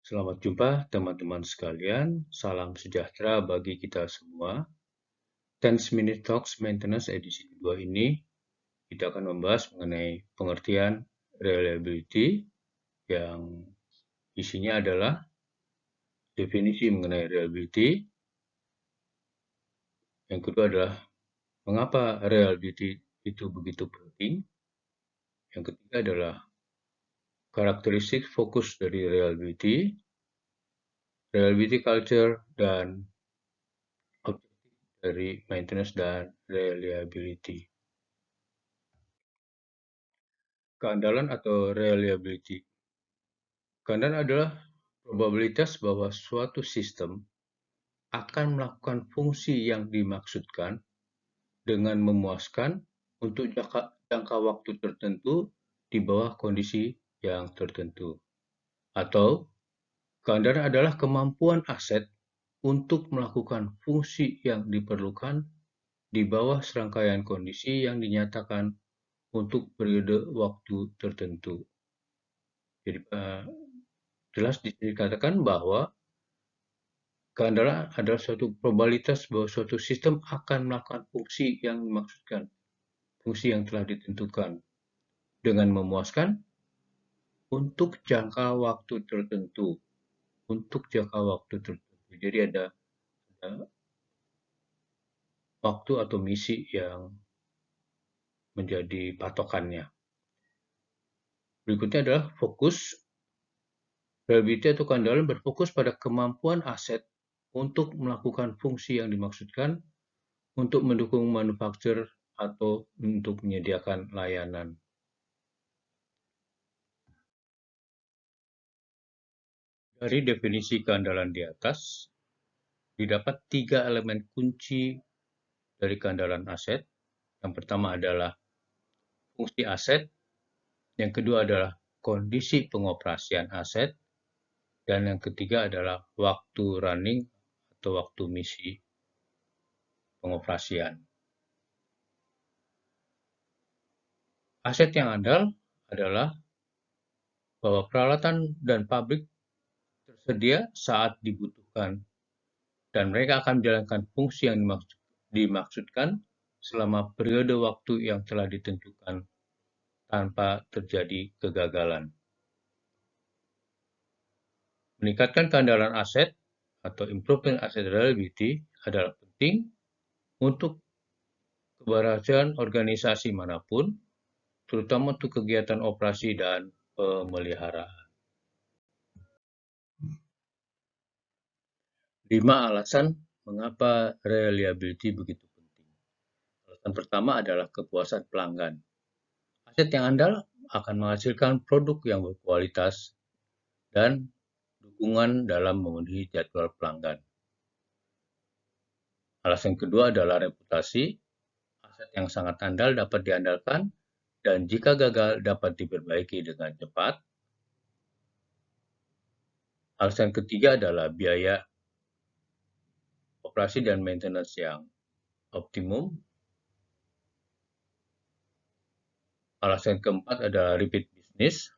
Selamat jumpa teman-teman sekalian, salam sejahtera bagi kita semua. 10 Minute Talks Maintenance edisi kedua ini, kita akan membahas mengenai pengertian reliability yang isinya adalah definisi mengenai reliability. Yang kedua adalah mengapa reliability itu begitu penting. Yang ketiga adalah karakteristik fokus dari reliability culture, dan objektif dari maintenance dan reliability. Keandalan atau reliability. Keandalan adalah probabilitas bahwa suatu sistem akan melakukan fungsi yang dimaksudkan dengan memuaskan untuk jangka waktu tertentu di bawah kondisi yang tertentu. Atau, keandalan adalah kemampuan aset untuk melakukan fungsi yang diperlukan di bawah serangkaian kondisi yang dinyatakan untuk periode waktu tertentu. Jadi, jelas dikatakan bahwa keandalan adalah suatu probabilitas bahwa suatu sistem akan melakukan fungsi yang dimaksudkan, fungsi yang telah ditentukan, dengan memuaskan untuk jangka waktu tertentu. Untuk jangka waktu tertentu. Jadi ada waktu atau misi yang menjadi patokannya. Berikutnya adalah fokus. Reliability atau keandalan berfokus pada kemampuan aset untuk melakukan fungsi yang dimaksudkan, untuk mendukung manufaktur, atau untuk menyediakan layanan. Dari definisi keandalan di atas, didapat 3 elemen kunci dari keandalan aset. Yang pertama adalah fungsi aset, yang kedua adalah kondisi pengoperasian aset, dan yang ketiga adalah waktu running atau waktu misi pengoperasian. Aset yang andal adalah bahwa peralatan dan pabrik tersedia saat dibutuhkan, dan mereka akan menjalankan fungsi yang dimaksudkan selama periode waktu yang telah ditentukan tanpa terjadi kegagalan. Meningkatkan keandalan aset atau improving asset reliability adalah penting untuk keberhasilan organisasi manapun, terutama untuk kegiatan operasi dan pemeliharaan. 5 alasan mengapa reliability begitu penting. Alasan pertama adalah kepuasan pelanggan. Aset yang andal akan menghasilkan produk yang berkualitas dan dukungan dalam memenuhi jadwal pelanggan. Alasan kedua adalah reputasi. Aset yang sangat andal dapat diandalkan dan jika gagal dapat diperbaiki dengan cepat. Alasan ketiga adalah biaya operasi dan maintenance yang optimum. Alasan keempat adalah repeat business.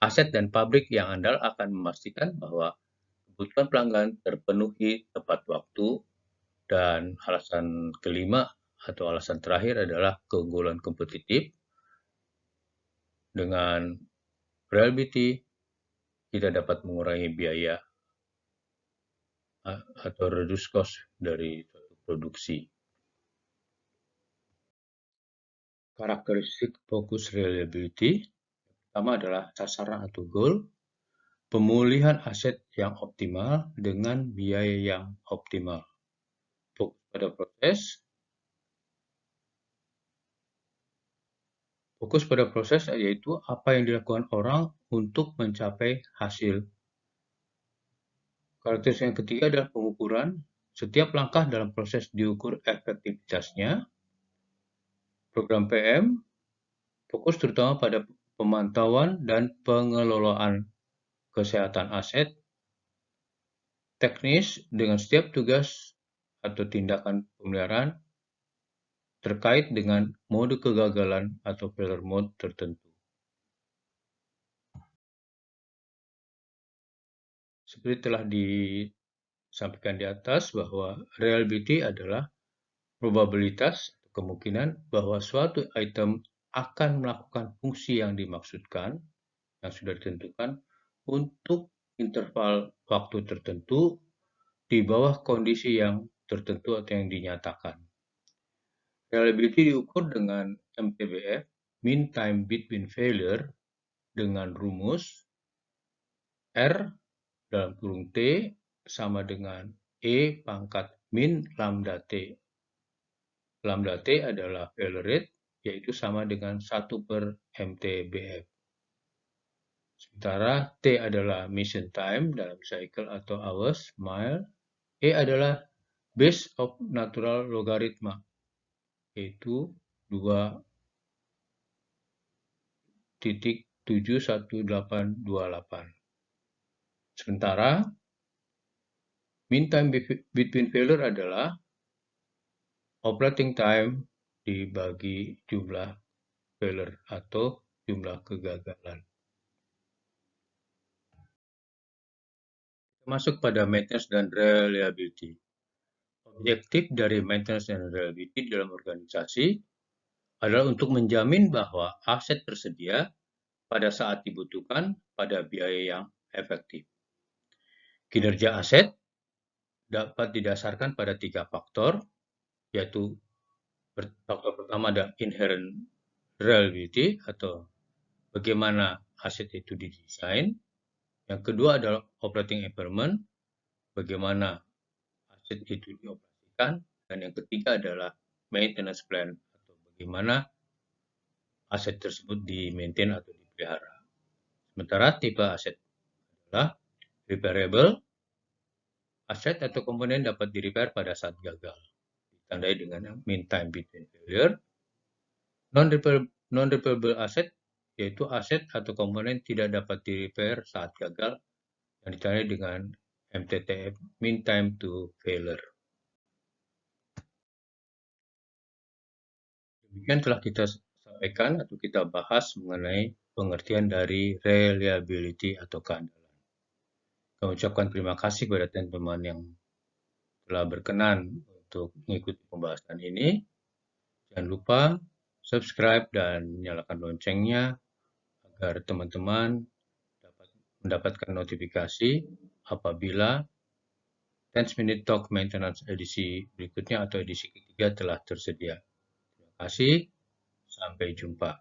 Aset dan pabrik yang andal akan memastikan bahwa kebutuhan pelanggan terpenuhi tepat waktu. Dan alasan kelima atau alasan terakhir adalah keunggulan kompetitif. Dengan reliability, kita dapat mengurangi biaya atau reduce cost dari suatu produksi. Karakteristik fokus reliability pertama adalah sasaran atau goal, pemulihan aset yang optimal dengan biaya yang optimal. Fokus pada proses. Fokus pada proses yaitu apa yang dilakukan orang untuk mencapai hasil. Karakteristik yang ketiga adalah pengukuran. Setiap langkah dalam proses diukur efektivitasnya. Program PM fokus terutama pada pemantauan dan pengelolaan kesehatan aset. Teknis dengan setiap tugas atau tindakan pemeliharaan terkait dengan mode kegagalan atau failure mode tertentu. Seperti telah disampaikan di atas bahwa reliability adalah probabilitas atau kemungkinan bahwa suatu item akan melakukan fungsi yang dimaksudkan, yang sudah ditentukan, untuk interval waktu tertentu di bawah kondisi yang tertentu atau yang dinyatakan. Reliability diukur dengan MTBF, Mean Time Between Failure, dengan rumus R dalam kurung T sama dengan E pangkat min lambda T. Lambda T adalah failure rate, yaitu sama dengan 1/MTBF. Sementara T adalah mission time dalam cycle atau hours, mile. E adalah base of natural logaritma, yaitu 2.71828. Sementara mean time between failure adalah operating time dibagi jumlah failure atau jumlah kegagalan. Masuk pada maintenance dan reliability. Objektif dari maintenance dan reliability dalam organisasi adalah untuk menjamin bahwa aset tersedia pada saat dibutuhkan pada biaya yang efektif. Kinerja aset dapat didasarkan pada 3 faktor, yaitu faktor pertama adalah inherent reliability atau bagaimana aset itu didesain. Yang kedua adalah operating environment, bagaimana aset itu dioperasikan. Dan yang ketiga adalah maintenance plan atau bagaimana aset tersebut di-maintain atau dipelihara. Sementara tipe aset adalah repairable, aset atau komponen dapat di-repair pada saat gagal, ditandai dengan mean time between failure. Non-repairable aset yaitu aset atau komponen tidak dapat di-repair saat gagal, yang ditandai dengan MTTF, mean time to failure. Demikian telah kita sampaikan atau kita bahas mengenai pengertian dari reliability atau keandalan. Kami ucapkan terima kasih kepada teman-teman yang telah berkenan untuk mengikuti pembahasan ini. Jangan lupa subscribe dan nyalakan loncengnya agar teman-teman dapat mendapatkan notifikasi apabila 10 Minute Talk Maintenance edisi berikutnya atau edisi ketiga telah tersedia. Terima kasih, sampai jumpa.